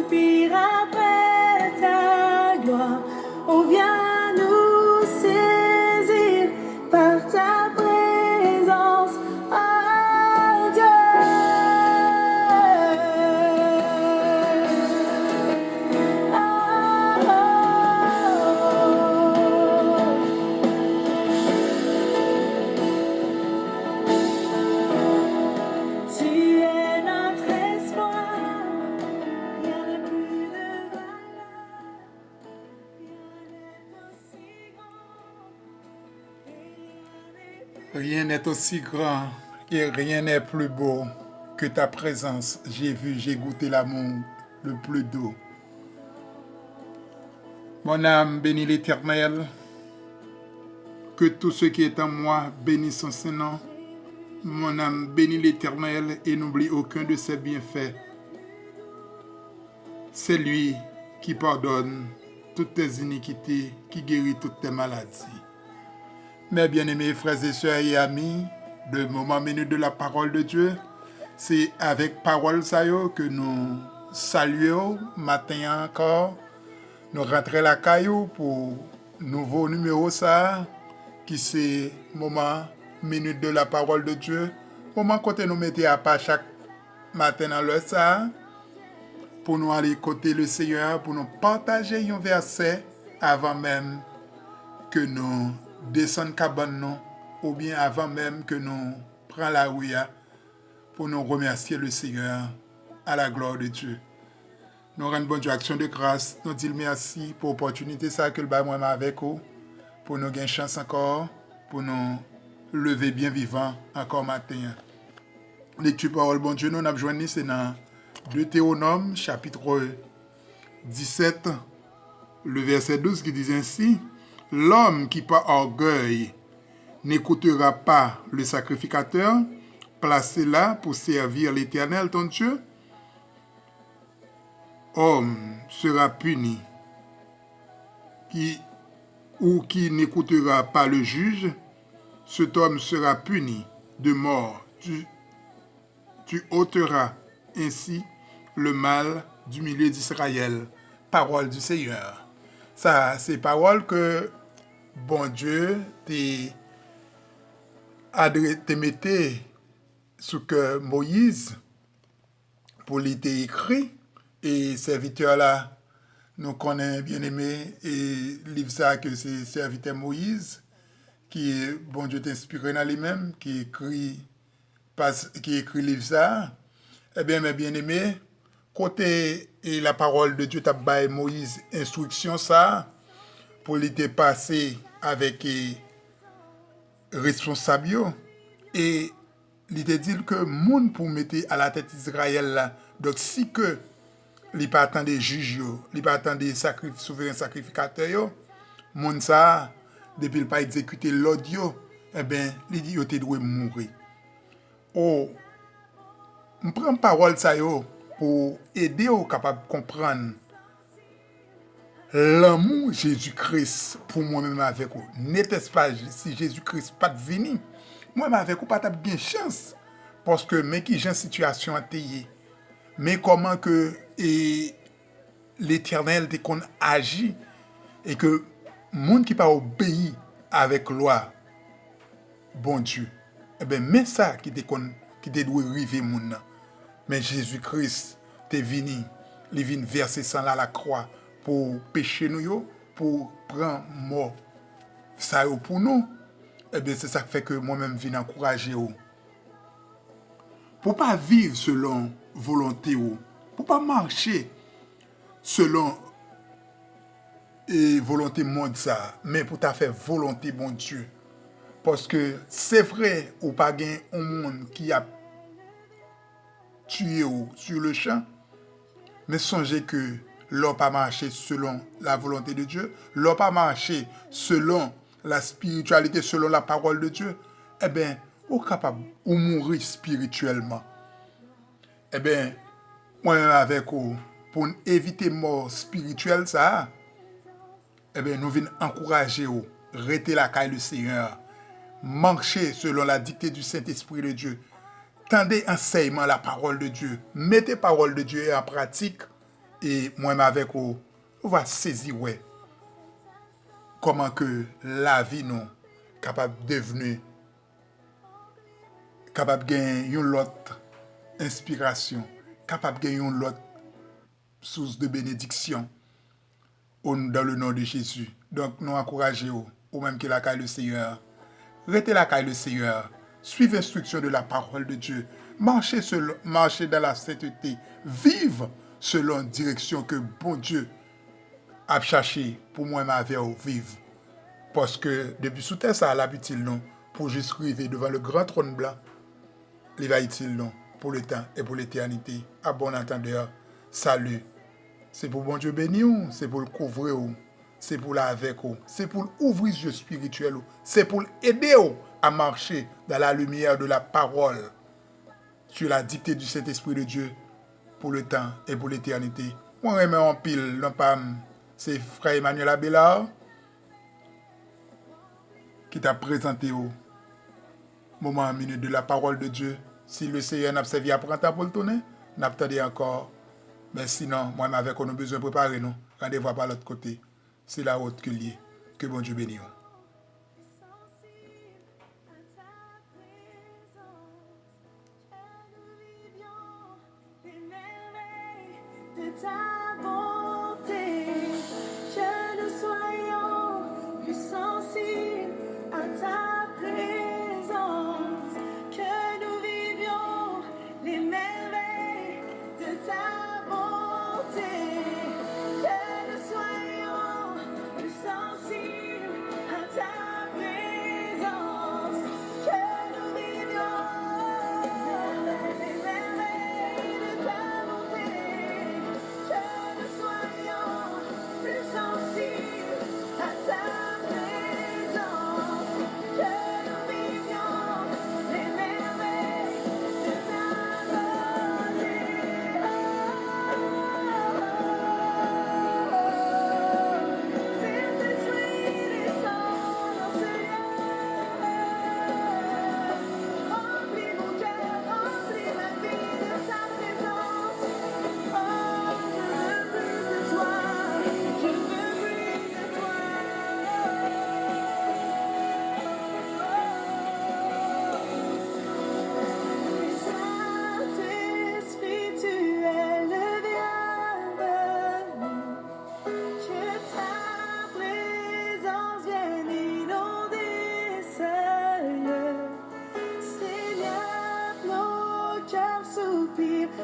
soupir après ta gloire. On vient nous saisir par ta présence, oh Dieu. Tu es notre espoir, rien n'est plus de valeur, rien n'est aussi grand et rien n'est plus beau que ta présence. J'ai vu, j'ai goûté l'amour le plus doux. Mon âme bénit l'Éternel, que tout ce qui est en moi bénisse son Saint-Nom. Mon âme bénit l'Éternel et n'oublie aucun de ses bienfaits. C'est lui qui pardonne toutes tes iniquités, qui guérit toutes tes maladies. Mes bien-aimés frères et sœurs et amis, le moment minute de la parole de Dieu, c'est avec parole ça que nous saluons matin encore. Nous rentrons la caillou pour nouveau numéro ça, qui c'est moment minute de la parole de Dieu. Moment côté nous mettons à part chaque matin dans le ça, pour nous aller côté le Seigneur, pour nous partager un verset avant même que nous descendons cabane nous, ou bien avant même que nous prenions la rue pour nous remercier le Seigneur à la gloire de Dieu. Nous rendons bonne Dieu action de grâce, nous disons merci pour l'opportunité ça que le bas moi avec vous, pour nous gagner chance encore, pour nous lever bien vivant encore matin. Lecture parole bon Dieu, nous avons joint c'est dans Deutéronome chapitre 17, le verset 12 qui dit ainsi: l'homme qui par orgueil n'écoutera pas le sacrificateur placé là pour servir l'Éternel ton Dieu, homme sera puni. Qui n'écoutera pas le juge, cet homme sera puni de mort. Tu ôteras ainsi le mal du milieu d'Israël. Parole du Seigneur. Ça, c'est parole que bon Dieu te mettait sous que Moïse pour l'été écrit, et serviteur là nous connaissons bien aimé et livre ça que c'est serviteur Moïse qui est bon Dieu t'inspiré dans lui-même qui écrit livre ça. Eh bien mes bien-aimés, côté et la parole de Dieu t'a baillé Moïse instruction ça pour l'été passé avec responsable et il te dit que moun pour mettre à la tête d'Israël là. Donc si que li pas attendre des juges yo, li pas attendre des souverains sacrificateurs yo, moun ça depuis il pas exécuter l'ordre yo, eh ben li dit yo te doit mourir. Oh, on prend parole ça yo pour aider au capable comprendre l'amour Jésus-Christ pour moi-même avec vous. N'était-ce pas si Jésus-Christ pas venu, moi-même avec vous pas t'a bien chance parce que mais qui j'ai situation à payer. Mais comment que l'Éternel te qu'on agit et que monde qui pas obéi avec loi bon Dieu, eh ben mais ça qui te doit arriver moun nan. Mais Jésus-Christ te vini, il vient verser sang là la croix pour pécher nous yo, pour prendre mort ça yo pour nous. Eh bien c'est ça qui fait que moi-même viens encourager vous. Pour pas vivre selon volonté ou pour pas marcher selon volonté monde ça mais pour ta faire volonté bon Dieu parce que c'est vrai ou pas gain un monde qui a tué ou sur le champ mais songez que l'on pas marcher selon la volonté de Dieu, l'on pas marcher selon la spiritualité, selon la parole de Dieu, eh bien ou capable ou mourir spirituellement. Eh bien, moi-même avec vous, pour éviter mort spirituelle, ça, eh bien, nous venons encourager vous, rester la caille du Seigneur, marcher selon la dictée du Saint-Esprit de Dieu, tendez enseignement la parole de Dieu, mettez parole de Dieu en pratique, Et moi-même avec vous, on va saisir ouais, comment que la vie nous capable de devenir, capable de gagner une autre inspiration, capable de gagner une autre source de bénédiction dans le nom de Jésus. Donc, nous encourageons, ou même que la caille le Seigneur, restez la caille le Seigneur, suivez l'instruction de la parole de Dieu, marchez dans la sainteté, vive selon la direction que bon Dieu a cherché pour moi avec vous vivre. Parce que depuis sous terre, ça a l'habitude non, pour juste arriver devant le grand trône blanc, il va utile non, pour le temps et pour l'éternité. À bon entendeur, salut. C'est pour bon Dieu bénir, c'est pour le couvrir, c'est pour la avec, c'est pour ouvrir les yeux spirituels, c'est pour aider à marcher dans la lumière de la parole, sur la dictée du Saint-Esprit de Dieu, pour le temps et pour l'éternité. Moi, je en pile, non pas, c'est frère Emmanuel Abelard qui t'a présenté au moment minute de la parole de Dieu. Si le Seigneur n'a pas servi à prendre pour le tourner, n'a pas encore. Mais sinon, moi, avec on a besoin de préparer nous. Rendez-vous par l'autre côté. C'est la haute que lié. Que bon Dieu bénisse. De ta bonté, que nous soyons plus sensibles à ta présence, que nous vivions les merveilles de ta bonté, que nous soyons plus sensibles à ta présence, que nous vivions les merveilles de ta bonté. Que nous soyons plus sensibles à ta présence, que nous vivions les merveilles de ta bonté. Saint-Esprit, descends dans ce lieu. Remplis mon cœur, remplis ma vie de ta présence. Oh, je veux plus de toi. Saint-Esprit, tu es le bienvenu. Que ta présence vienne inonder ce lieu. Seigneur, nos cœurs soupirent